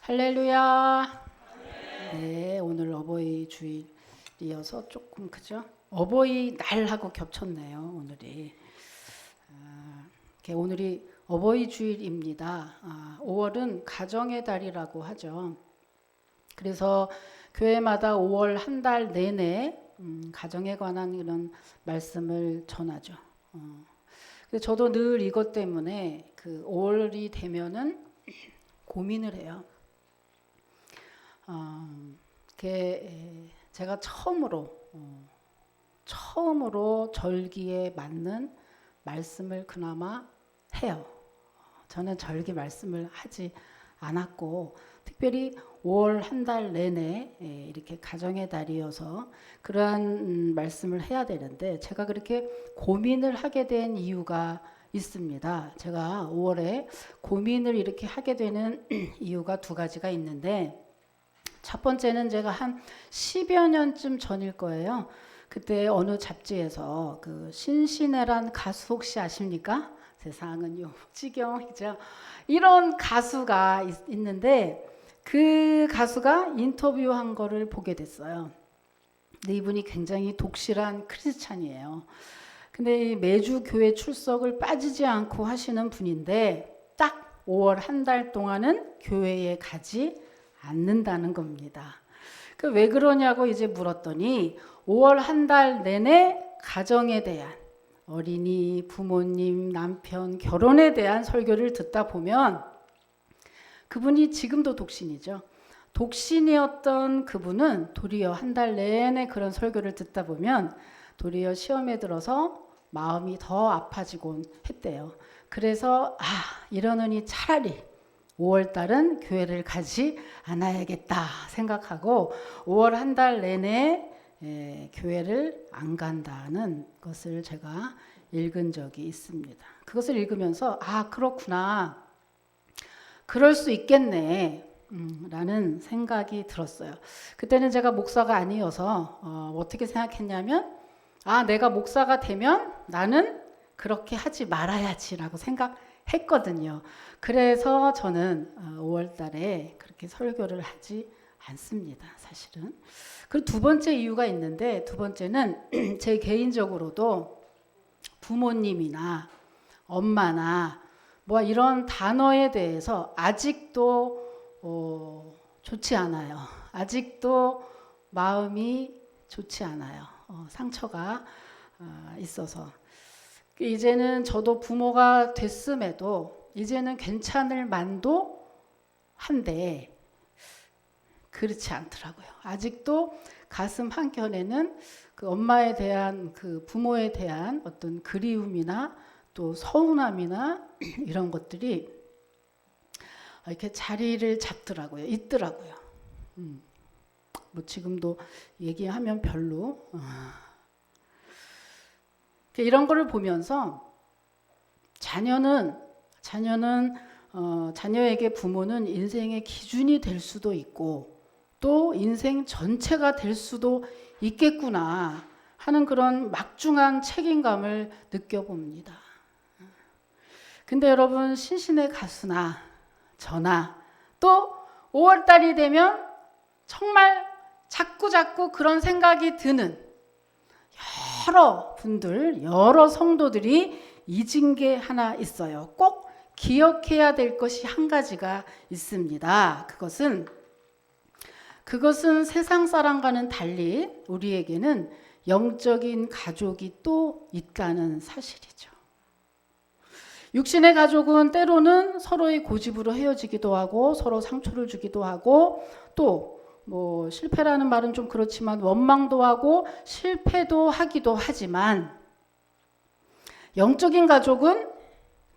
할렐루야. 네, 오늘 어버이 주일이어서 조금 그죠? 어버이 날하고 겹쳤네요, 오늘이. 오늘이 어버이 주일입니다. 5월은 가정의 달이라고 하죠. 그래서 교회마다 5월 한 달 내내 가정에 관한 이런 말씀을 전하죠. 근데 저도 늘 이것 때문에 그 5월이 되면은 고민을 해요. 제가 처음으로 절기에 맞는 말씀을 그나마 해요. 저는 절기 말씀을 하지 않았고, 특별히 5월 한 달 내내 이렇게 가정의 달이어서 그러한 말씀을 해야 되는데, 제가 그렇게 고민을 하게 된 이유가 있습니다. 제가 5월에 고민을 이렇게 하게 되는 이유가 두 가지가 있는데, 첫 번째는 제가 한 10여 년쯤 전일 거예요. 그때 어느 잡지에서 그 신신애란 가수 혹시 아십니까? 세상은 요지경이죠. 이런 가수가 있는데 그 가수가 인터뷰한 거를 보게 됐어요. 근데 이분이 굉장히 독실한 크리스찬이에요. 근데 매주 교회 출석을 빠지지 않고 하시는 분인데 딱 5월 한 달 동안은 교회에 가지 않는다는 겁니다. 왜 그러냐고 이제 물었더니 5월 한 달 내내 가정에 대한 어린이, 부모님, 남편, 결혼에 대한 설교를 듣다 보면 그분이 지금도 독신이죠. 독신이었던 그분은 도리어 한 달 내내 그런 설교를 듣다 보면 도리어 시험에 들어서 마음이 더 아파지곤 했대요. 그래서 이러느니 차라리 5월 달은 교회를 가지 않아야겠다 생각하고 5월 한 달 내내 교회를 안 간다는 것을 제가 읽은 적이 있습니다. 그것을 읽으면서 그렇구나, 그럴 수 있겠네 라는 생각이 들었어요. 그때는 제가 목사가 아니어서 어떻게 생각했냐면 내가 목사가 되면 나는 그렇게 하지 말아야지라고 생각했거든요. 그래서 저는 5월 달에 그렇게 설교를 하지 않습니다, 사실은. 그리고 두 번째 이유가 있는데, 두 번째는 제 개인적으로도 부모님이나 엄마나 이런 단어에 대해서 아직도 좋지 않아요. 아직도 마음이 좋지 않아요. 상처가 있어서. 이제는 저도 부모가 됐음에도 이제는 괜찮을 만도 한데 그렇지 않더라고요. 아직도 가슴 한켠에는 그 엄마에 대한, 그 부모에 대한 어떤 그리움이나 또 서운함이나 이런 것들이 이렇게 자리를 잡더라고요. 있더라고요. 지금도 얘기하면 별로. 이런 거를 보면서 자녀에게 부모는 인생의 기준이 될 수도 있고 또 인생 전체가 될 수도 있겠구나 하는 그런 막중한 책임감을 느껴봅니다. 근데 여러분, 신신의 가수나 저나 또 5월달이 되면 정말 자꾸 그런 생각이 드는 여러 분들, 여러 성도들이 잊은 게 하나 있어요. 꼭 기억해야 될 것이 한 가지가 있습니다. 그것은 세상 사람과는 달리 우리에게는 영적인 가족이 또 있다는 사실이죠. 육신의 가족은 때로는 서로의 고집으로 헤어지기도 하고 서로 상처를 주기도 하고 또 실패라는 말은 좀 그렇지만 원망도 하고 실패도 하기도 하지만 영적인 가족은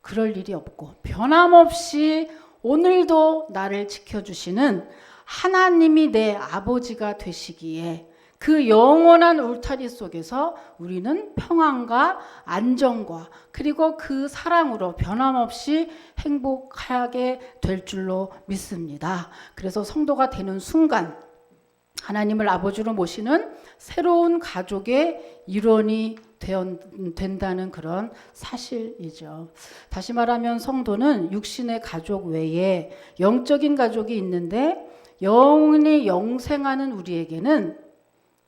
그럴 일이 없고 변함없이 오늘도 나를 지켜주시는 하나님이 내 아버지가 되시기에 그 영원한 울타리 속에서 우리는 평안과 안정과 그리고 그 사랑으로 변함없이 행복하게 될 줄로 믿습니다. 그래서 성도가 되는 순간 하나님을 아버지로 모시는 새로운 가족의 일원이 된다는 그런 사실이죠. 다시 말하면 성도는 육신의 가족 외에 영적인 가족이 있는데 영원히 영생하는 우리에게는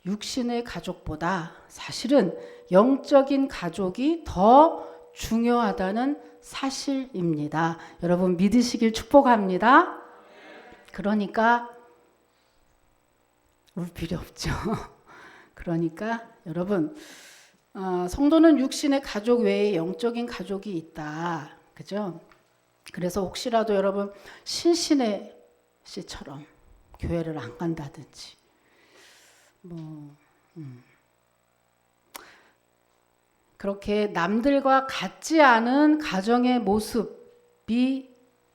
육신의 가족보다 사실은 영적인 가족이 더 중요하다는 사실입니다. 여러분 믿으시길 축복합니다. 그러니까 울 필요 없죠. 그러니까 여러분 성도는 육신의 가족 외에 영적인 가족이 있다. 그죠? 그래서 혹시라도 여러분 신신의 씨처럼 교회를 안 간다든지 그렇게 남들과 같지 않은 가정의 모습이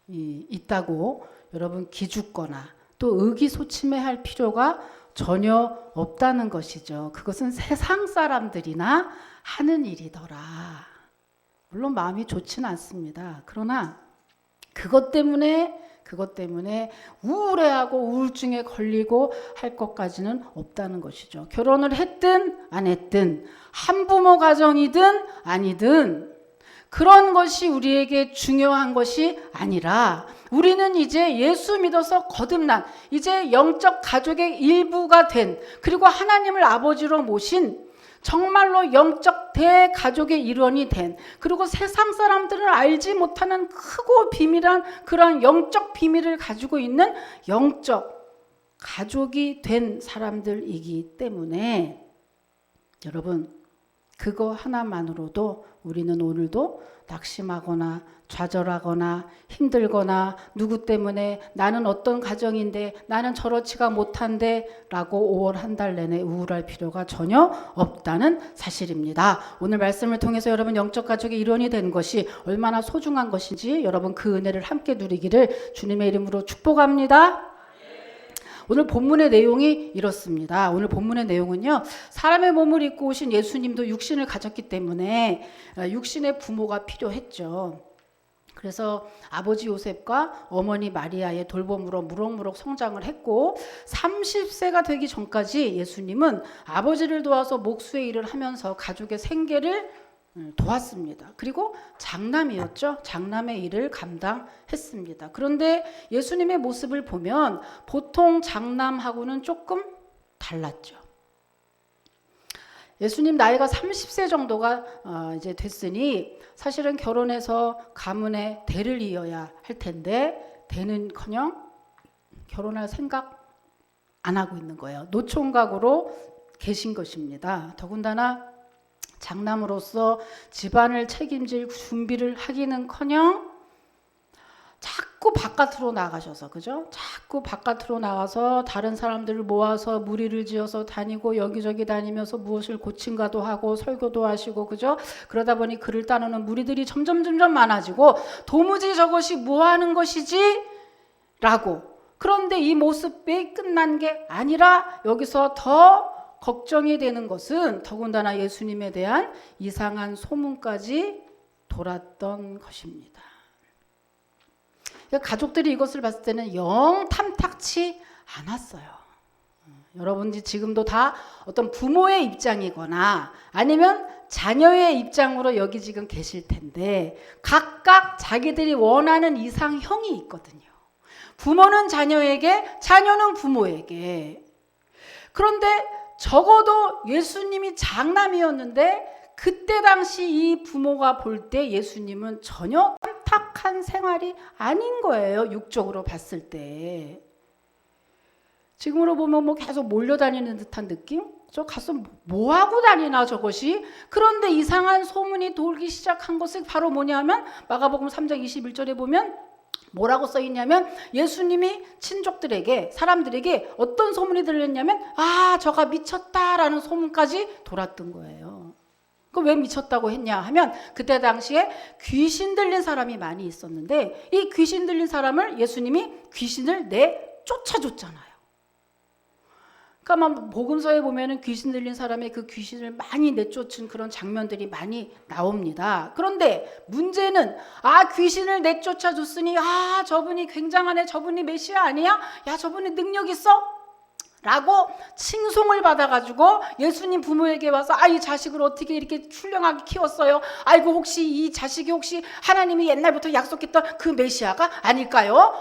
있다고 여러분 기죽거나 또 의기소침해할 필요가 전혀 없다는 것이죠. 그것은 세상 사람들이나 하는 일이더라. 물론 마음이 좋지는 않습니다. 그러나 그것 때문에 우울해하고 우울증에 걸리고 할 것까지는 없다는 것이죠. 결혼을 했든 안 했든 한부모 가정이든 아니든 그런 것이 우리에게 중요한 것이 아니라 우리는 이제 예수 믿어서 거듭난 이제 영적 가족의 일부가 된 그리고 하나님을 아버지로 모신 정말로 영적 대가족의 일원이 된 그리고 세상 사람들은 알지 못하는 크고 비밀한 그런 영적 비밀을 가지고 있는 영적 가족이 된 사람들이기 때문에 여러분 그거 하나만으로도 우리는 오늘도 낙심하거나 좌절하거나 힘들거나 누구 때문에 나는 어떤 가정인데 나는 저렇지가 못한데 라고 5월 한 달 내내 우울할 필요가 전혀 없다는 사실입니다. 오늘 말씀을 통해서 여러분 영적 가족의 일원이 된 것이 얼마나 소중한 것인지 여러분 그 은혜를 함께 누리기를 주님의 이름으로 축복합니다. 오늘 본문의 내용이 이렇습니다. 오늘 본문의 내용은요. 사람의 몸을 입고 오신 예수님도 육신을 가졌기 때문에 육신의 부모가 필요했죠. 그래서 아버지 요셉과 어머니 마리아의 돌봄으로 무럭무럭 성장을 했고 30세가 되기 전까지 예수님은 아버지를 도와서 목수의 일을 하면서 가족의 생계를 도왔습니다. 그리고 장남이었죠. 장남의 일을 감당했습니다. 그런데 예수님의 모습을 보면 보통 장남하고는 조금 달랐죠. 예수님 나이가 30세 정도가 이제 됐으니 사실은 결혼해서 가문의 대를 이어야 할 텐데 대는커녕 결혼할 생각 안 하고 있는 거예요. 노총각으로 계신 것입니다. 더군다나 장남으로서 집안을 책임질 준비를 하기는커녕 자꾸 바깥으로 나가셔서 그죠? 자꾸 바깥으로 나가서 다른 사람들을 모아서 무리를 지어서 다니고 여기저기 다니면서 무엇을 고친가도 하고 설교도 하시고 그죠? 그러다 보니 그를 따르는 무리들이 점점 많아지고 도무지 저것이 뭐 하는 것이지? 라고. 그런데 이 모습이 끝난 게 아니라 여기서 더 걱정이 되는 것은 더군다나 예수님에 대한 이상한 소문까지 돌았던 것입니다. 가족들이 이것을 봤을 때는 영 탐탁치 않았어요. 여러분이 지금도 다 어떤 부모의 입장이거나 아니면 자녀의 입장으로 여기 지금 계실 텐데 각각 자기들이 원하는 이상형이 있거든요. 부모는 자녀에게, 자녀는 부모에게. 그런데 적어도 예수님이 장남이었는데 그때 당시 이 부모가 볼 때 예수님은 전혀 탐탁한 생활이 아닌 거예요. 육적으로 봤을 때. 지금으로 보면 뭐 계속 몰려다니는 듯한 느낌? 저 가서 뭐 하고 다니나 저것이? 그런데 이상한 소문이 돌기 시작한 것이 바로 뭐냐면 마가복음 3장 21절에 보면 뭐라고 써있냐면 예수님이 친족들에게 사람들에게 어떤 소문이 들렸냐면 아 저가 미쳤다라는 소문까지 돌았던 거예요. 그 왜 미쳤다고 했냐 하면 그때 당시에 귀신 들린 사람이 많이 있었는데 이 귀신 들린 사람을 예수님이 귀신을 내쫓아줬잖아요. 그러니까 복음서에 보면은 귀신 들린 사람의 그 귀신을 많이 내쫓은 그런 장면들이 많이 나옵니다. 그런데 문제는 귀신을 내쫓아줬으니 저분이 굉장하네, 저분이 메시아 아니야? 야 저분이 능력 있어? 라고 칭송을 받아가지고 예수님 부모에게 와서 이 자식을 어떻게 이렇게 훌륭하게 키웠어요? 아이고 혹시 이 자식이 혹시 하나님이 옛날부터 약속했던 그 메시아가 아닐까요?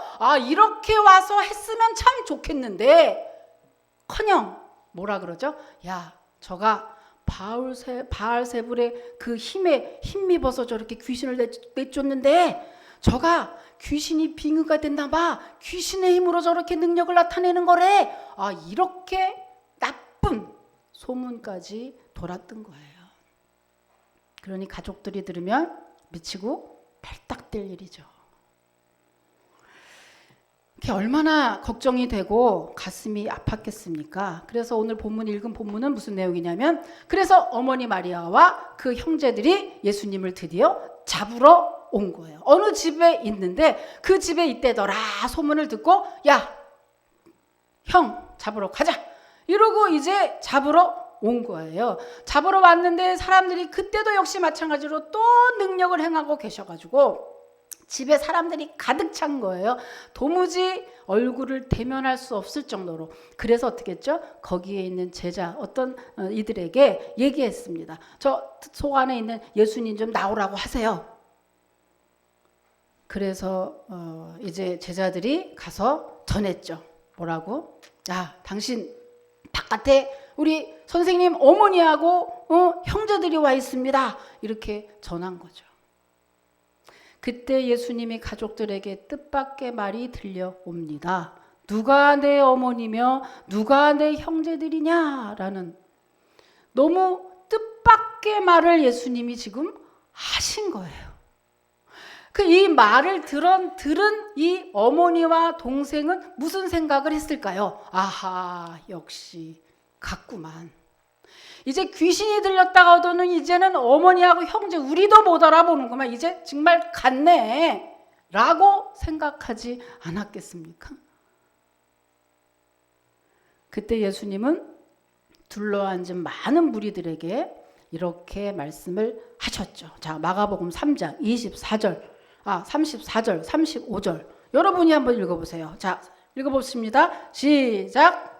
이렇게 와서 했으면 참 좋겠는데 커녕 뭐라 그러죠? 야 저가 바알세불의 그 힘에 힘입어서 저렇게 귀신을 내쫓는데 저가 귀신이 빙의가 됐나 봐. 귀신의 힘으로 저렇게 능력을 나타내는 거래. 이렇게 나쁜 소문까지 돌았던 거예요. 그러니 가족들이 들으면 미치고 발딱될 일이죠. 그게 얼마나 걱정이 되고 가슴이 아팠겠습니까? 그래서 오늘 읽은 본문은 무슨 내용이냐면 그래서 어머니 마리아와 그 형제들이 예수님을 드디어 잡으러 온 거예요. 어느 집에 있는데 그 집에 있대더라 소문을 듣고 야, 형 잡으러 가자 이러고 이제 잡으러 온 거예요. 잡으러 왔는데 사람들이 그때도 역시 마찬가지로 또 능력을 행하고 계셔가지고 집에 사람들이 가득 찬 거예요. 도무지 얼굴을 대면할 수 없을 정도로. 그래서 어떻게 했죠? 거기에 있는 제자 어떤 이들에게 얘기했습니다. 저 속 안에 있는 예수님 좀 나오라고 하세요. 그래서 이제 제자들이 가서 전했죠. 뭐라고? 당신 바깥에 우리 선생님 어머니하고 형제들이 와 있습니다. 이렇게 전한 거죠. 그때 예수님이 가족들에게 뜻밖의 말이 들려옵니다. 누가 내 어머니며 누가 내 형제들이냐라는 너무 뜻밖의 말을 예수님이 지금 하신 거예요. 이 말을 들은 이 어머니와 동생은 무슨 생각을 했을까요? 역시 같구만. 이제 귀신이 들렸다가 하더니 이제는 어머니하고 형제 우리도 못 알아보는구만. 이제 정말 같네 라고 생각하지 않았겠습니까? 그때 예수님은 둘러앉은 많은 무리들에게 이렇게 말씀을 하셨죠. 자, 마가복음 3장 34절 34절 35절 여러분이 한번 읽어보세요. 자, 읽어보십니다. 시작.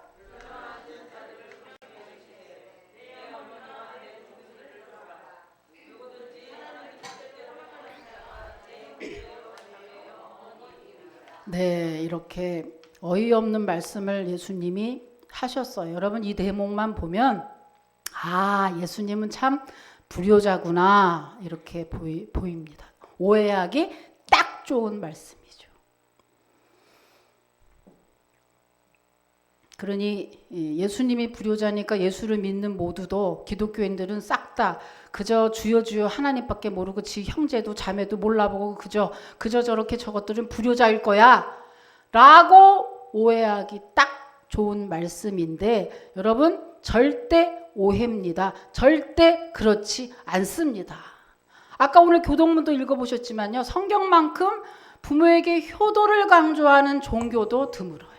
네, 이렇게 어이없는 말씀을 예수님이 하셨어요. 여러분 이 대목만 보면 예수님은 참 불효자구나 이렇게 보입니다. 오해하기 딱 좋은 말씀이죠. 그러니 예수님이 불효자니까 예수를 믿는 모두도 기독교인들은 싹 다 그저 주여 주여 하나님밖에 모르고 지 형제도 자매도 몰라보고 그저 저렇게 저것들은 불효자일 거야 라고 오해하기 딱 좋은 말씀인데 여러분 절대 오해입니다. 절대 그렇지 않습니다. 아까 오늘 교동문도 읽어보셨지만요. 성경만큼 부모에게 효도를 강조하는 종교도 드물어요.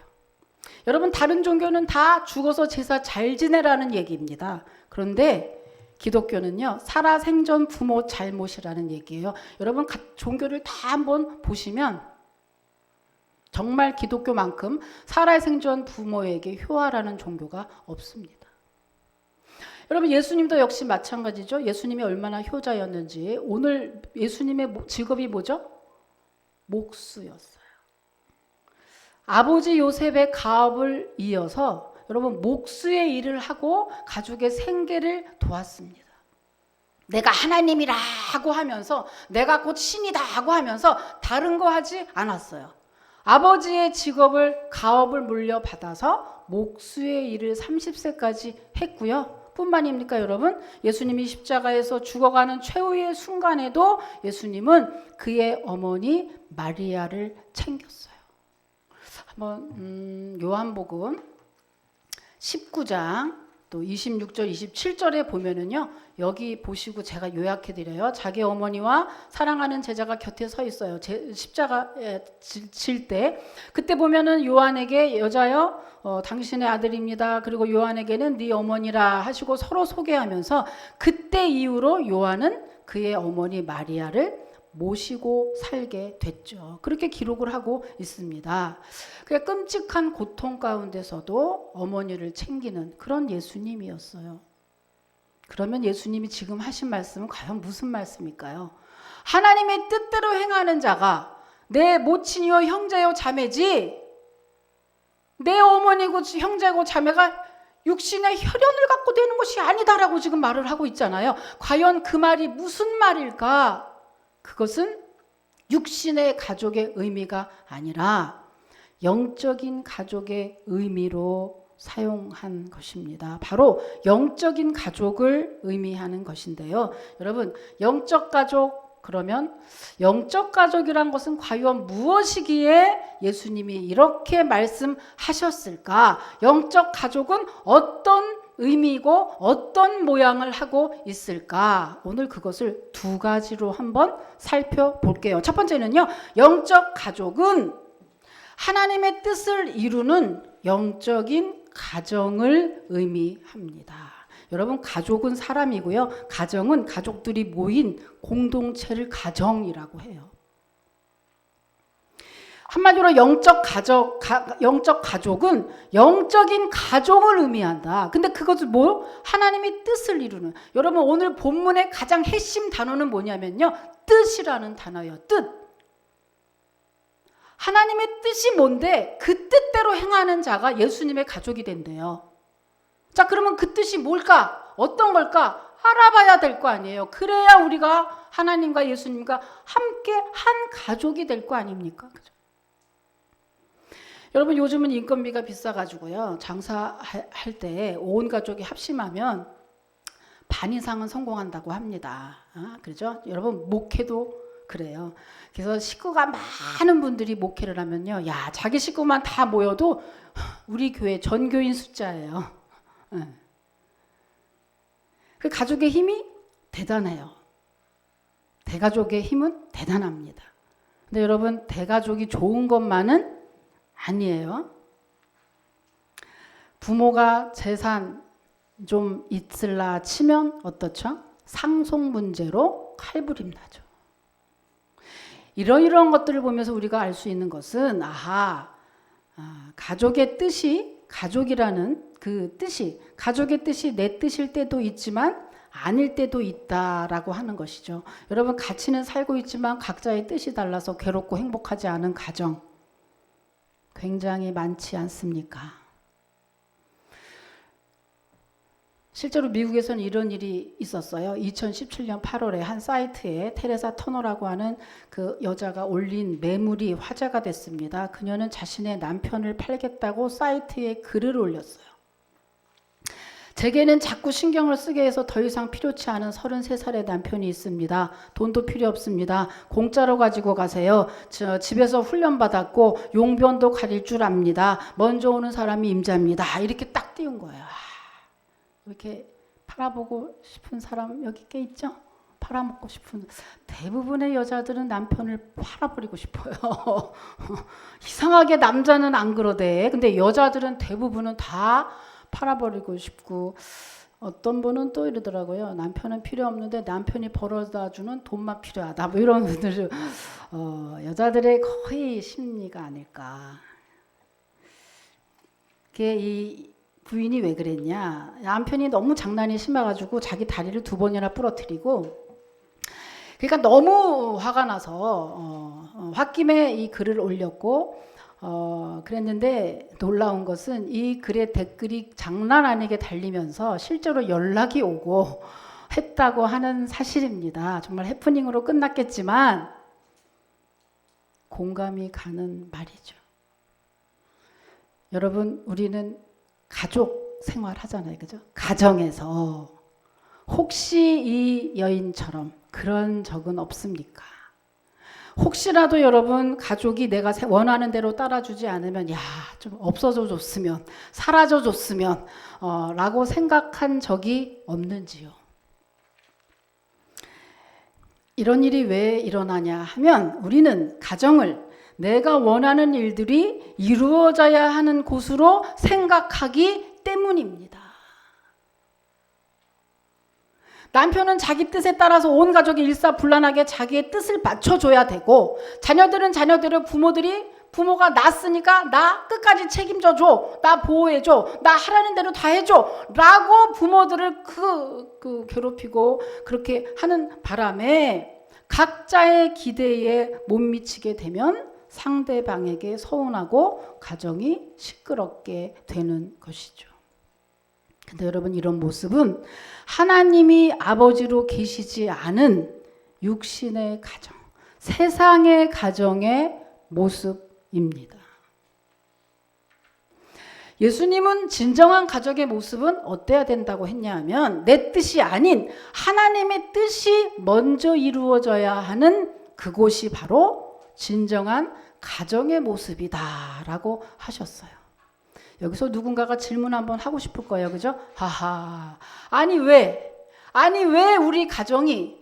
여러분 다른 종교는 다 죽어서 제사 잘 지내라는 얘기입니다. 그런데 기독교는요. 살아생전 부모 잘못이라는 얘기예요. 여러분 종교를 다 한번 보시면 정말 기독교만큼 살아생전 부모에게 효하라는 종교가 없습니다. 여러분 예수님도 역시 마찬가지죠. 예수님이 얼마나 효자였는지 오늘 예수님의 직업이 뭐죠? 목수였어요. 아버지 요셉의 가업을 이어서 여러분 목수의 일을 하고 가족의 생계를 도왔습니다. 내가 하나님이라고 하면서 내가 곧 신이다 하고 하면서 다른 거 하지 않았어요. 아버지의 직업을 가업을 물려받아서 목수의 일을 30세까지 했고요. 뿐만입니까 여러분? 예수님이 십자가에서 죽어가는 최후의 순간에도 예수님은 그의 어머니 마리아를 챙겼어요. 한번 요한복음 19장 또 26절 27절에 보면은요. 여기 보시고 제가 요약해 드려요. 자기 어머니와 사랑하는 제자가 곁에 서 있어요. 십자가에 질 때 그때 보면은 요한에게 여자여 당신의 아들입니다. 그리고 요한에게는 네 어머니라 하시고 서로 소개하면서 그때 이후로 요한은 그의 어머니 마리아를 모시고 살게 됐죠. 그렇게 기록을 하고 있습니다. 그 끔찍한 고통 가운데서도 어머니를 챙기는 그런 예수님이었어요. 그러면 예수님이 지금 하신 말씀은 과연 무슨 말씀일까요? 하나님의 뜻대로 행하는 자가 내 모친이요 형제요 자매지 내 어머니고 형제고 자매가 육신의 혈연을 갖고 되는 것이 아니다라고 지금 말을 하고 있잖아요. 과연 그 말이 무슨 말일까? 그것은 육신의 가족의 의미가 아니라 영적인 가족의 의미로 사용한 것입니다. 바로 영적인 가족을 의미하는 것인데요. 여러분, 영적 가족 그러면 영적 가족이란 것은 과연 무엇이기에 예수님이 이렇게 말씀하셨을까? 영적 가족은 어떤 의미고 어떤 모양을 하고 있을까? 오늘 그것을 두 가지로 한번 살펴볼게요. 첫 번째는요. 영적 가족은 하나님의 뜻을 이루는 영적인 가정을 의미합니다. 여러분, 가족은 사람이고요. 가정은 가족들이 모인 공동체를 가정이라고 해요. 한마디로 영적 가족은 영적인 가족을 의미한다. 근데 그것을 하나님의 뜻을 이루는. 여러분, 오늘 본문의 가장 핵심 단어는 뭐냐면요. 뜻이라는 단어예요. 뜻. 하나님의 뜻이 뭔데 그 뜻대로 행하는 자가 예수님의 가족이 된대요. 자, 그러면 그 뜻이 뭘까? 어떤 걸까? 알아봐야 될 거 아니에요. 그래야 우리가 하나님과 예수님과 함께 한 가족이 될 거 아닙니까? 그죠? 여러분, 요즘은 인건비가 비싸가지고요. 장사할 때 온 가족이 합심하면 반 이상은 성공한다고 합니다. 그렇죠? 여러분, 목회도 그래요. 그래서 식구가 많은 분들이 목회를 하면요. 야, 자기 식구만 다 모여도 우리 교회 전교인 숫자예요. 그 가족의 힘이 대단해요. 대가족의 힘은 대단합니다. 근데 여러분, 대가족이 좋은 것만은 아니에요. 부모가 재산 좀 있을라 치면 어떻죠? 상속 문제로 칼부림 나죠. 이런 것들을 보면서 우리가 알 수 있는 것은 가족의 뜻이 가족이라는 그 뜻이 가족의 뜻이 내 뜻일 때도 있지만 아닐 때도 있다라고 하는 것이죠. 여러분, 같이는 살고 있지만 각자의 뜻이 달라서 괴롭고 행복하지 않은 가정 굉장히 많지 않습니까? 실제로 미국에서는 이런 일이 있었어요. 2017년 8월에 한 사이트에 테레사 터너라고 하는 그 여자가 올린 매물이 화제가 됐습니다. 그녀는 자신의 남편을 팔겠다고 사이트에 글을 올렸어요. 제게는 자꾸 신경을 쓰게 해서 더 이상 필요치 않은 33살의 남편이 있습니다. 돈도 필요 없습니다. 공짜로 가지고 가세요. 집에서 훈련받았고 용변도 가릴 줄 압니다. 먼저 오는 사람이 임자입니다. 이렇게 딱 띄운 거예요. 이렇게 팔아보고 싶은 사람 여기 꽤 있죠? 팔아먹고 싶은 대부분의 여자들은 남편을 팔아버리고 싶어요. 이상하게 남자는 안 그러대. 근데 여자들은 대부분은 다 팔아버리고 싶고 어떤 분은 또 이러더라고요. 남편은 필요 없는데 남편이 벌어다주는 돈만 필요하다. 뭐 이런 분들 여자들의 거의 심리가 아닐까. 그게 이 부인이 왜 그랬냐. 남편이 너무 장난이 심해가지고 자기 다리를 2번이나 부러뜨리고 그러니까 너무 화가 나서 홧김에 이 글을 올렸고 그랬는데 놀라운 것은 이 글의 댓글이 장난 아니게 달리면서 실제로 연락이 오고 했다고 하는 사실입니다. 정말 해프닝으로 끝났겠지만 공감이 가는 말이죠. 여러분, 우리는 가족 생활하잖아요. 그죠? 가정에서 혹시 이 여인처럼 그런 적은 없습니까? 혹시라도 여러분 가족이 내가 원하는 대로 따라주지 않으면 좀 없어져 줬으면 사라져 줬으면 라고 생각한 적이 없는지요? 이런 일이 왜 일어나냐 하면 우리는 가정을 내가 원하는 일들이 이루어져야 하는 곳으로 생각하기 때문입니다. 남편은 자기 뜻에 따라서 온 가족이 일사불란하게 자기의 뜻을 맞춰줘야 되고, 자녀들은 자녀대로 부모가 낳았으니까 나 끝까지 책임져 줘, 나 보호해 줘, 나 하라는 대로 다 해줘 라고 부모들을 괴롭히고 그렇게 하는 바람에 각자의 기대에 못 미치게 되면 상대방에게 서운하고 가정이 시끄럽게 되는 것이죠. 근데 여러분, 이런 모습은 하나님이 아버지로 계시지 않은 육신의 가정, 세상의 가정의 모습입니다. 예수님은 진정한 가족의 모습은 어때야 된다고 했냐면, 내 뜻이 아닌 하나님의 뜻이 먼저 이루어져야 하는 그곳이 바로 진정한 가정의 모습이다라고 하셨어요. 여기서 누군가가 질문 한번 하고 싶을 거예요. 그죠? 하하. 아니 왜 우리 가정이,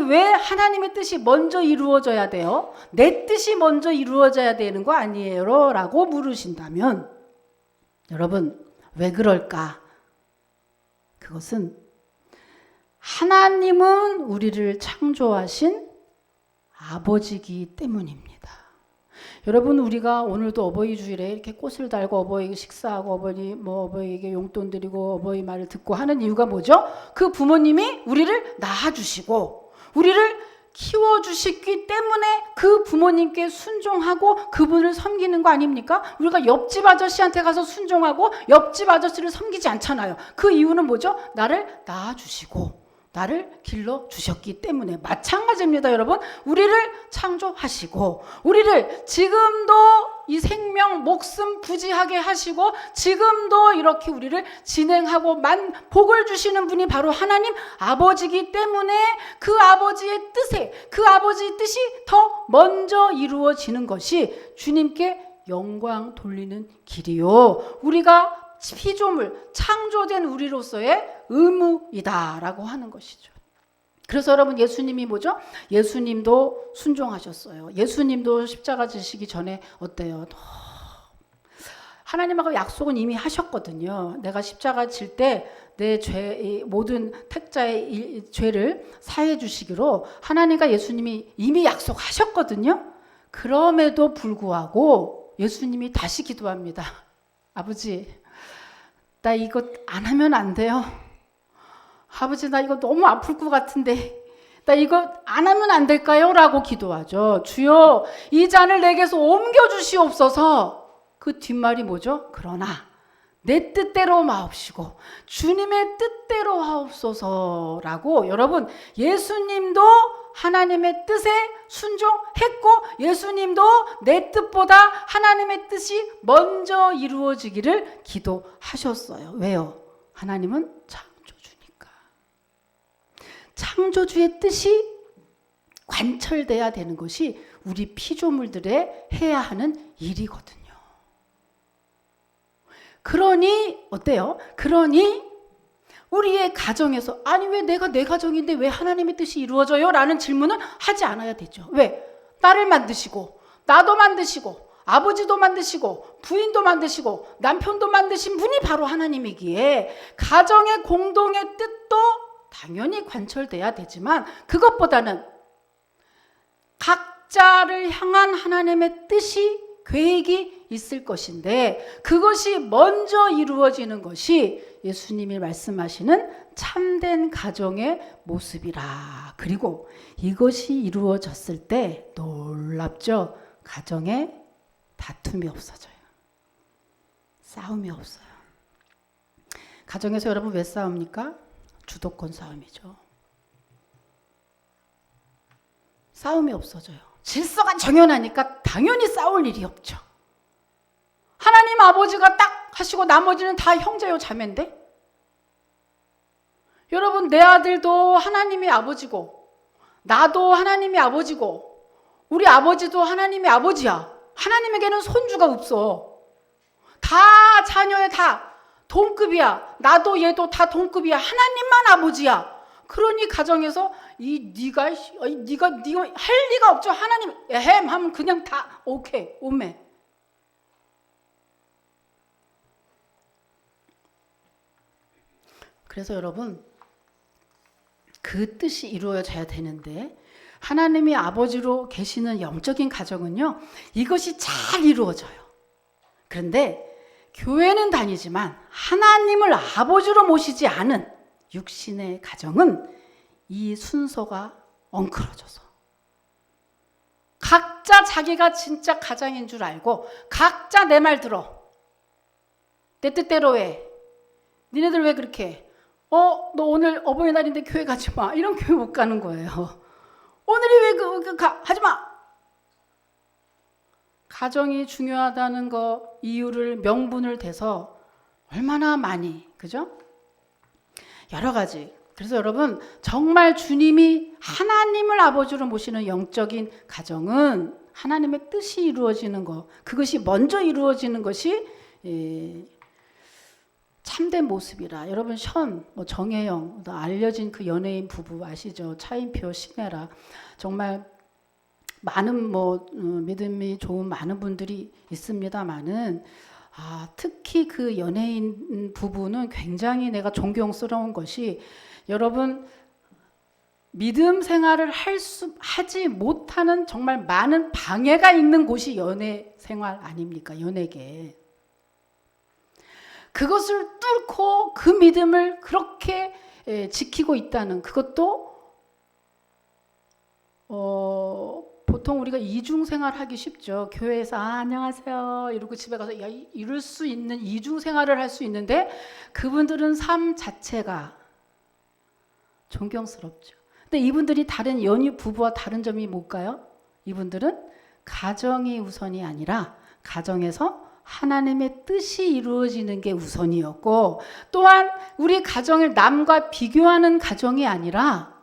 왜 하나님의 뜻이 먼저 이루어져야 돼요? 내 뜻이 먼저 이루어져야 되는 거 아니에요? 라고 물으신다면, 여러분, 왜 그럴까? 그것은 하나님은 우리를 창조하신 아버지이기 때문입니다. 여러분, 우리가 오늘도 어버이 주일에 이렇게 꽃을 달고 어버이 식사하고 어버이에게 용돈 드리고 어버이 말을 듣고 하는 이유가 뭐죠? 그 부모님이 우리를 낳아주시고 우리를 키워주셨기 때문에 그 부모님께 순종하고 그분을 섬기는 거 아닙니까? 우리가 옆집 아저씨한테 가서 순종하고 옆집 아저씨를 섬기지 않잖아요. 그 이유는 뭐죠? 나를 낳아주시고 나를 길러주셨기 때문에. 마찬가지입니다, 여러분. 우리를 창조하시고 우리를 지금도 이 생명 목숨 부지하게 하시고 지금도 이렇게 우리를 진행하고 복을 주시는 분이 바로 하나님 아버지이기 때문에 그 아버지의 뜻이 더 먼저 이루어지는 것이 주님께 영광 돌리는 길이요, 우리가 피조물 창조된 우리로서의 의무이다라고 하는 것이죠. 그래서 여러분, 예수님이 뭐죠? 예수님도 순종하셨어요. 예수님도 십자가 지시기 전에 어때요? 하나님하고 약속은 이미 하셨거든요. 내가 십자가 질 때 내 모든 택자의 죄를 사해 주시기로 하나님과 예수님이 이미 약속하셨거든요. 그럼에도 불구하고 예수님이 다시 기도합니다. 아버지, 나 이거 안 하면 안 돼요. 아버지, 나 이거 너무 아플 것 같은데 나 이거 안 하면 안 될까요? 라고 기도하죠. 주여, 이 잔을 내게서 옮겨주시옵소서. 그 뒷말이 뭐죠? 그러나 내 뜻대로 마옵시고 주님의 뜻대로 하옵소서라고. 여러분, 예수님도 하나님의 뜻에 순종했고 예수님도 내 뜻보다 하나님의 뜻이 먼저 이루어지기를 기도하셨어요. 왜요? 하나님은 창조주니까. 창조주의 뜻이 관철돼야 되는 것이 우리 피조물들의 해야 하는 일이거든요. 그러니 어때요? 그러니 우리의 가정에서 왜 내가 내 가정인데 왜 하나님의 뜻이 이루어져요? 라는 질문은 하지 않아야 되죠. 왜? 나를 만드시고 나도 만드시고 아버지도 만드시고 부인도 만드시고 남편도 만드신 분이 바로 하나님이기에 가정의 공동의 뜻도 당연히 관철돼야 되지만 그것보다는 각자를 향한 하나님의 뜻이, 계획이 있을 것인데 그것이 먼저 이루어지는 것이 예수님이 말씀하시는 참된 가정의 모습이라. 그리고 이것이 이루어졌을 때 놀랍죠? 가정에 다툼이 없어져요. 싸움이 없어요. 가정에서 여러분 왜 싸웁니까? 주도권 싸움이죠. 싸움이 없어져요. 질서가 정연하니까 당연히 싸울 일이 없죠. 하나님 아버지가 딱 하시고 나머지는 다 형제요 자매인데, 여러분, 내 아들도 하나님의 아버지고 나도 하나님의 아버지고 우리 아버지도 하나님의 아버지야. 하나님에게는 손주가 없어. 다 자녀의 다 동급이야. 나도 얘도 다 동급이야. 하나님만 아버지야. 그러니 가정에서 네가 할 리가 없죠. 하나님 에헴 하면 그냥 다 오케이 오메. 그래서 여러분, 그 뜻이 이루어져야 되는데 하나님이 아버지로 계시는 영적인 가정은요, 이것이 잘 이루어져요. 그런데 교회는 다니지만 하나님을 아버지로 모시지 않은 육신의 가정은 이 순서가 엉클어져서 각자 자기가 진짜 가장인 줄 알고 각자 내 말 들어. 내 뜻대로 해. 니네들 왜 그렇게 해? 너 오늘 어버이날인데 교회 가지 마. 이런 교회 못 가는 거예요. 오늘이 왜 하지 마. 가정이 중요하다는 거 이유를 명분을 대서 얼마나 많이, 그죠? 여러 가지. 그래서 여러분, 정말 주님이 하나님을 아버지로 모시는 영적인 가정은 하나님의 뜻이 이루어지는 것, 그것이 먼저 이루어지는 것이 참된 모습이라. 여러분, 정혜영, 알려진 그 연예인 부부 아시죠? 차인표, 신혜라. 정말 많은 믿음이 좋은 많은 분들이 있습니다만은 특히 그 연예인 부부는 굉장히 내가 존경스러운 것이, 여러분, 믿음 생활을 하지 못하는 정말 많은 방해가 있는 곳이 연애 생활 아닙니까? 연예계. 그것을 뚫고 그 믿음을 그렇게 지키고 있다는, 그것도 보통 우리가 이중생활 하기 쉽죠. 교회에서 안녕하세요 이러고 집에 가서 이룰 수 있는 이중생활을 할 수 있는데, 그분들은 삶 자체가 존경스럽죠. 근데 이분들이 다른 연유 부부와 다른 점이 뭘까요? 이분들은 가정이 우선이 아니라 가정에서 하나님의 뜻이 이루어지는 게 우선이었고, 또한 우리 가정을 남과 비교하는 가정이 아니라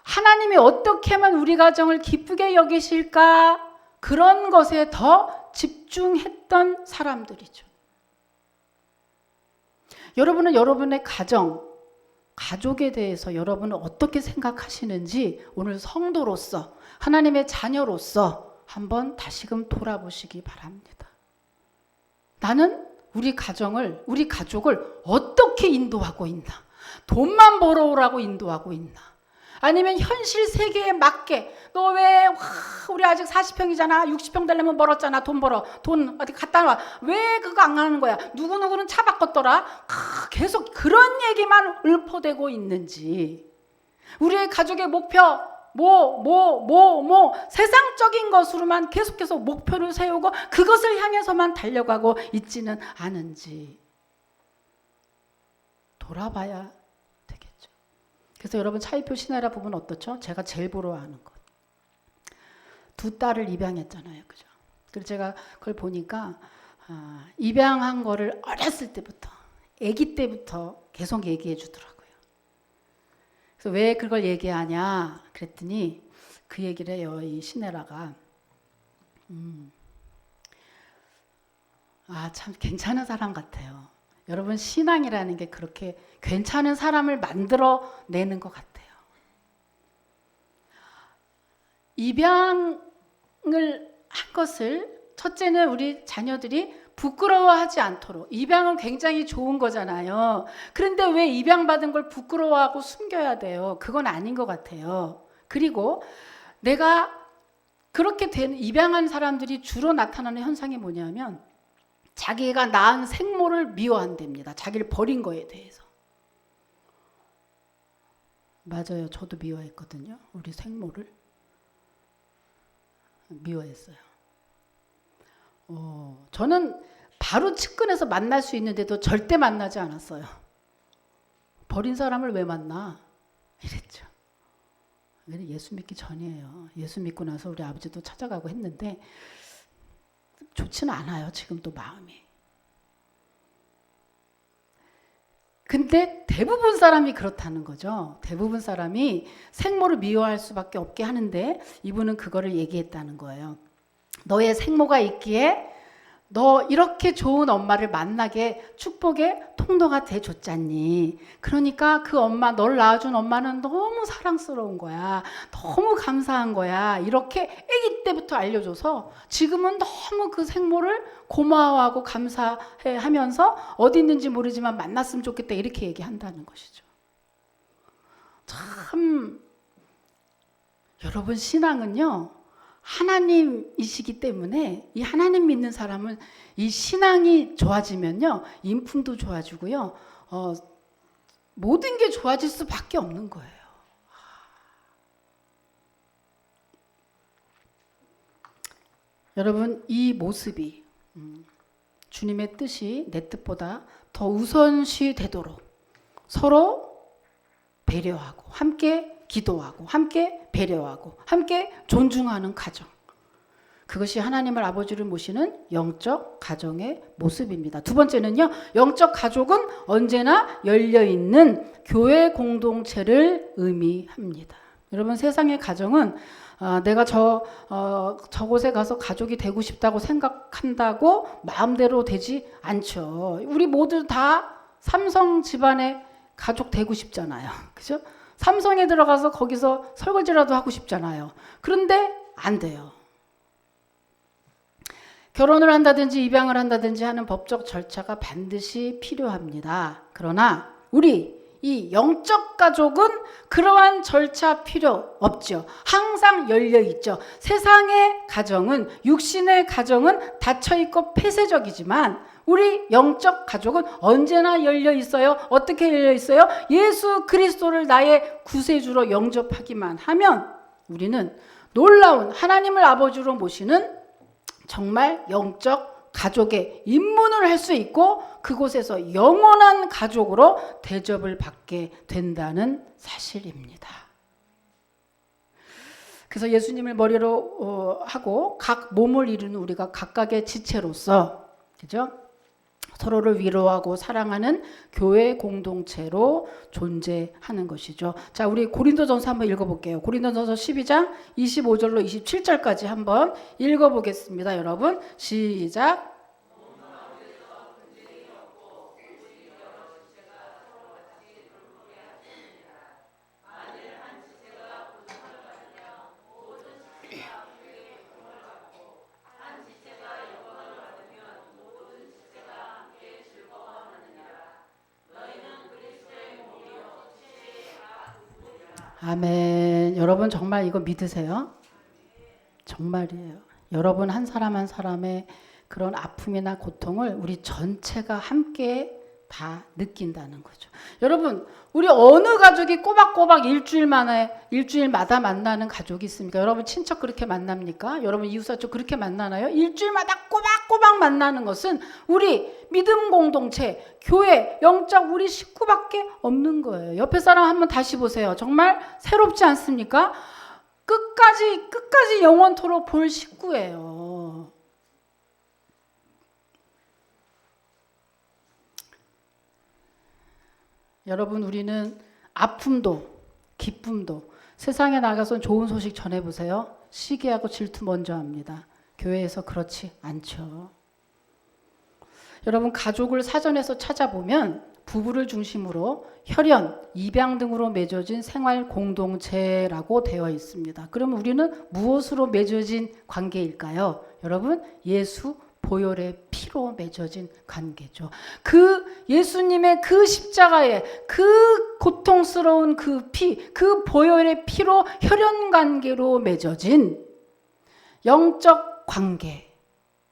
하나님이 어떻게 하면 우리 가정을 기쁘게 여기실까, 그런 것에 더 집중했던 사람들이죠. 여러분은 여러분의 가족에 대해서 여러분은 어떻게 생각하시는지 오늘 성도로서, 하나님의 자녀로서 한번 다시금 돌아보시기 바랍니다. 나는 우리 가족을 어떻게 인도하고 있나? 돈만 벌어오라고 인도하고 있나? 아니면 현실 세계에 맞게, 너 왜 우리 아직 40평이잖아 60평 되려면 멀었잖아, 돈 어디 갖다 놔, 왜 그거 안 가는 거야, 누구누구는 차 바꿨더라, 계속 그런 얘기만 읊어대고 있는지, 우리의 가족의 목표 세상적인 것으로만 계속해서 목표를 세우고 그것을 향해서만 달려가고 있지는 않은지 돌아봐야 되겠죠. 그래서 여러분, 차인표 신혜라 부부는 어떻죠? 제가 제일 부러워하는 것, 두 딸을 입양했잖아요, 그죠? 그래서 제가 그걸 보니까 입양한 거를 어렸을 때부터, 아기 때부터 계속 얘기해 주더라고요. 그래서 왜 그걸 얘기하냐 그랬더니 그 얘기를 해요. 이 신혜라가 참 괜찮은 사람 같아요. 여러분, 신앙이라는 게 그렇게 괜찮은 사람을 만들어내는 것 같아요. 입양을 한 것을, 첫째는 우리 자녀들이 부끄러워하지 않도록, 입양은 굉장히 좋은 거잖아요. 그런데 왜 입양받은 걸 부끄러워하고 숨겨야 돼요? 그건 아닌 것 같아요. 그리고 내가 그렇게 된 입양한 사람들이 주로 나타나는 현상이 뭐냐면, 자기가 낳은 생모를 미워한답니다. 자기를 버린 거에 대해서. 맞아요. 저도 미워했거든요. 우리 생모를 미워했어요. 저는 바로 측근에서 만날 수 있는데도 절대 만나지 않았어요. 버린 사람을 왜 만나? 이랬죠. 예수 믿기 전이에요. 예수 믿고 나서 우리 아버지도 찾아가고 했는데 좋지는 않아요, 지금 또 마음이. 근데 대부분 사람이 그렇다는 거죠. 대부분 사람이 생모를 미워할 수밖에 없게 하는데, 이분은 그거를 얘기했다는 거예요. 너의 생모가 있기에 너 이렇게 좋은 엄마를 만나게 축복의 통로가 돼줬잖니. 그러니까 그 엄마, 널 낳아준 엄마는 너무 사랑스러운 거야. 너무 감사한 거야. 이렇게 아기 때부터 알려줘서 지금은 너무 그 생모를 고마워하고 감사해 하면서 어디 있는지 모르지만 만났으면 좋겠다, 이렇게 얘기한다는 것이죠. 참 여러분 신앙은요 하나님이시기 때문에 이 하나님 믿는 사람은 이 신앙이 좋아지면요 인품도 좋아지고요 모든 게 좋아질 수밖에 없는 거예요. 여러분 이 모습이 주님의 뜻이 내 뜻보다 더 우선시 되도록 서로 배려하고 함께 기도하고 함께 배려하고 함께 존중하는 가정, 그것이 하나님을 아버지를 모시는 영적 가정의 모습입니다. 두 번째는요, 영적 가족은 언제나 열려있는 교회 공동체를 의미합니다. 여러분 세상의 가정은 내가 저곳에 가서 가족이 되고 싶다고 생각한다고 마음대로 되지 않죠. 우리 모두 다 삼성 집안의 가족 되고 싶잖아요. 그죠? 삼성에 들어가서 거기서 설거지라도 하고 싶잖아요. 그런데 안 돼요. 결혼을 한다든지 입양을 한다든지 하는 법적 절차가 반드시 필요합니다. 그러나 우리 이 영적 가족은 그러한 절차 필요 없죠. 항상 열려 있죠. 세상의 가정은, 육신의 가정은 닫혀 있고 폐쇄적이지만 우리 영적 가족은 언제나 열려 있어요. 어떻게 열려 있어요? 예수 그리스도를 나의 구세주로 영접하기만 하면 우리는 놀라운 하나님을 아버지로 모시는 정말 영적 가족의 입문을 할 수 있고 그곳에서 영원한 가족으로 대접을 받게 된다는 사실입니다. 그래서 예수님을 머리로 하고 각 몸을 이루는 우리가 각각의 지체로서, 그죠? 서로를 위로하고 사랑하는 교회 공동체로 존재하는 것이죠. 자, 우리 고린도전서 한번 읽어볼게요. 고린도전서 12장 25절로 27절까지 한번 읽어보겠습니다. 여러분 시작. 아멘. 여러분 정말 이거 믿으세요? 정말이에요. 여러분 한 사람 한 사람의 그런 아픔이나 고통을 우리 전체가 함께 다 느낀다는 거죠. 여러분 우리 어느 가족이 꼬박꼬박 일주일마다 만나는 가족이 있습니까? 여러분 친척 그렇게 만납니까? 여러분 이웃사촌 그렇게 만나나요? 일주일마다 꼬박꼬박 만나는 것은 우리 믿음 공동체, 교회, 영적 우리 식구밖에 없는 거예요. 옆에 사람 한번 다시 보세요. 정말 새롭지 않습니까? 끝까지 영원토록 볼 식구예요. 여러분 우리는 아픔도 기쁨도 세상에 나가서 좋은 소식 전해보세요. 시기하고 질투 먼저 합니다. 교회에서 그렇지 않죠. 여러분 가족을 사전에서 찾아보면 부부를 중심으로 혈연, 입양 등으로 맺어진 생활 공동체라고 되어 있습니다. 그럼 우리는 무엇으로 맺어진 관계일까요? 여러분 예수 보혈의 피로 맺어진 관계죠. 그 예수님의 그 십자가에 그 고통스러운 그 피, 그 보혈의 피로 혈연 관계로 맺어진 영적 관계,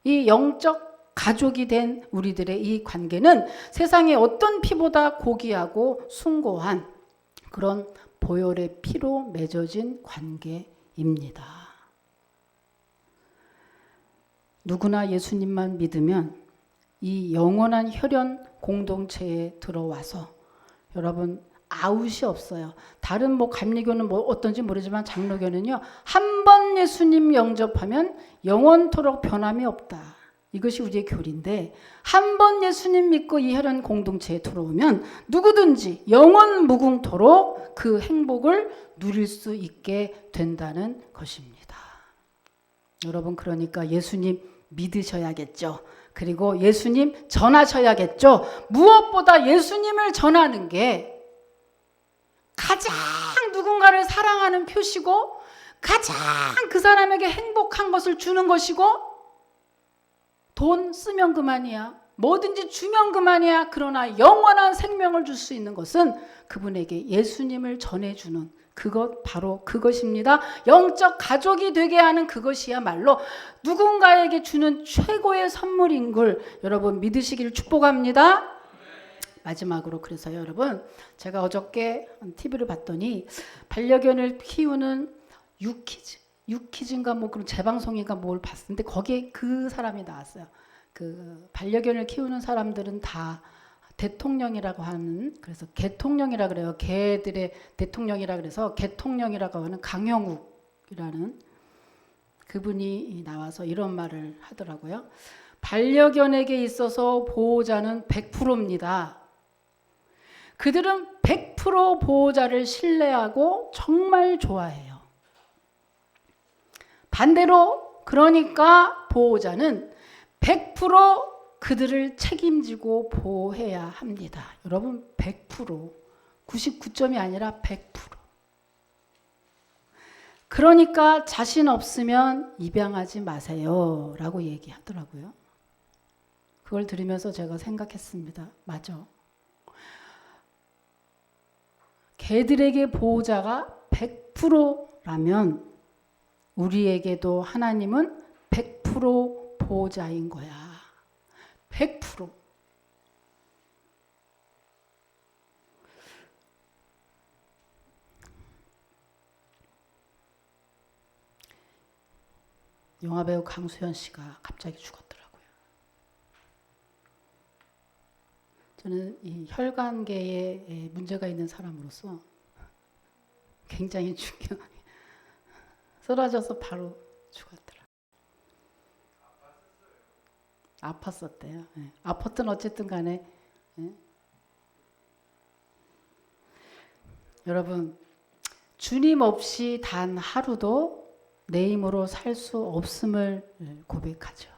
이 영적 가족이 된 우리들의 이 관계는 세상의 어떤 피보다 고귀하고 숭고한 그런 보혈의 피로 맺어진 관계입니다. 누구나 예수님만 믿으면 이 영원한 혈연 공동체에 들어와서 여러분 아웃이 없어요. 다른 뭐 감리교는 뭐 어떤지 모르지만 장로교는요. 한 번 예수님 영접하면 영원토록 변함이 없다. 이것이 우리의 교리인데 한 번 예수님 믿고 이 혈연 공동체에 들어오면 누구든지 영원 무궁토록 그 행복을 누릴 수 있게 된다는 것입니다. 여러분 그러니까 예수님 믿으셔야겠죠. 그리고 예수님 전하셔야겠죠. 무엇보다 예수님을 전하는 게 가장 누군가를 사랑하는 표시고 가장 그 사람에게 행복한 것을 주는 것이고 돈 쓰면 그만이야. 뭐든지 주면 그만이야. 그러나 영원한 생명을 줄 수 있는 것은 그분에게 예수님을 전해주는 그것, 바로 그것입니다. 영적 가족이 되게 하는 그것이야말로 누군가에게 주는 최고의 선물인 걸 여러분 믿으시기를 축복합니다. 마지막으로 그래서요, 여러분, 제가 어저께 TV를 봤더니 반려견을 키우는 유키즈인가 뭐 그런 재방송인가 뭘 봤는데 거기에 그 사람이 나왔어요. 그 반려견을 키우는 사람들은 다 대통령이라고 하는, 그래서 개통령이라 그래요. 개들의 대통령이라 그래서 개통령이라고 하는 강영욱이라는 그분이 나와서 이런 말을 하더라고요. 반려견에게 있어서 보호자는 100%입니다. 그들은 100% 보호자를 신뢰하고 정말 좋아해요. 반대로 그러니까 보호자는 100% 그들을 책임지고 보호해야 합니다. 여러분 100%, 99점이 아니라 100%. 그러니까 자신 없으면 입양하지 마세요 라고 얘기하더라고요. 그걸 들으면서 제가 생각했습니다. 맞아. 개들에게 보호자가 100%라면 우리에게도 하나님은 100% 보호자인 거야. 100%. 영화배우 강수현 씨가 갑자기 죽었더라고요. 저는 이 혈관계에 문제가 있는 사람으로서 굉장히 중요하게 쓰러져서 바로 죽었더라고요. 아팠었대요. 네. 아팠든 어쨌든 간에 네. 여러분 주님 없이 단 하루도 내 힘으로 살 수 없음을 고백하죠.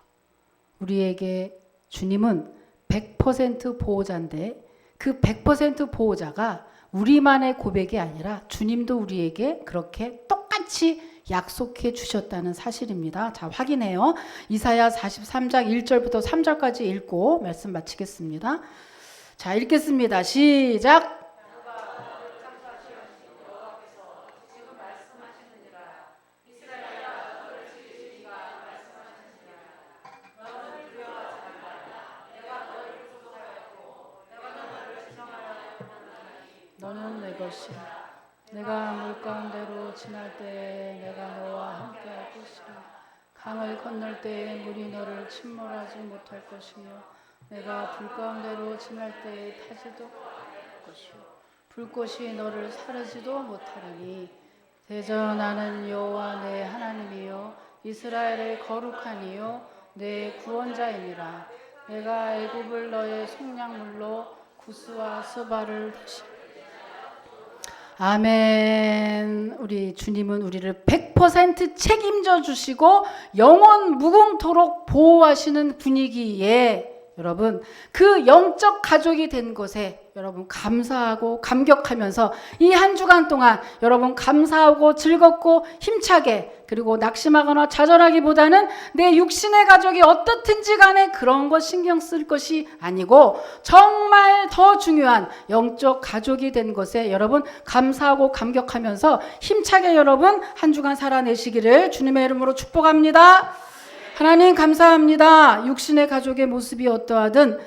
우리에게 주님은 100% 보호자인데 그 100% 보호자가 우리만의 고백이 아니라 주님도 우리에게 그렇게 똑같이 약속해 주셨다는 사실입니다. 자, 확인해요. 이사야 43장 1절부터 3절까지 읽고 말씀 마치겠습니다. 자, 읽겠습니다. 시작. 너는 내 것이라. 내가 물 가운데로 지날 때에 내가 너와 함께할 것이라. 강을 건널 때에 물이 너를 침몰하지 못할 것이며 내가 불 가운데로 지날 때에 타지도 못할 것이요 불꽃이 너를 사르지도 못하리니 대저 나는 여호와 내 하나님이요 이스라엘의 거룩한 이요 내 구원자이니라. 내가 애굽을 너의 속량물로 구스와 스바를 다시. 아멘. 우리 주님은 우리를 100% 책임져 주시고 영원 무궁토록 보호하시는 분위기에 여러분 그 영적 가족이 된 것에 여러분 감사하고 감격하면서 이 한 주간 동안 여러분 감사하고 즐겁고 힘차게 그리고 낙심하거나 좌절하기보다는 내 육신의 가족이 어떻든지 간에 그런 것 신경 쓸 것이 아니고 정말 더 중요한 영적 가족이 된 것에 여러분 감사하고 감격하면서 힘차게 여러분 한 주간 살아내시기를 주님의 이름으로 축복합니다. 하나님 감사합니다. 육신의 가족의 모습이 어떠하든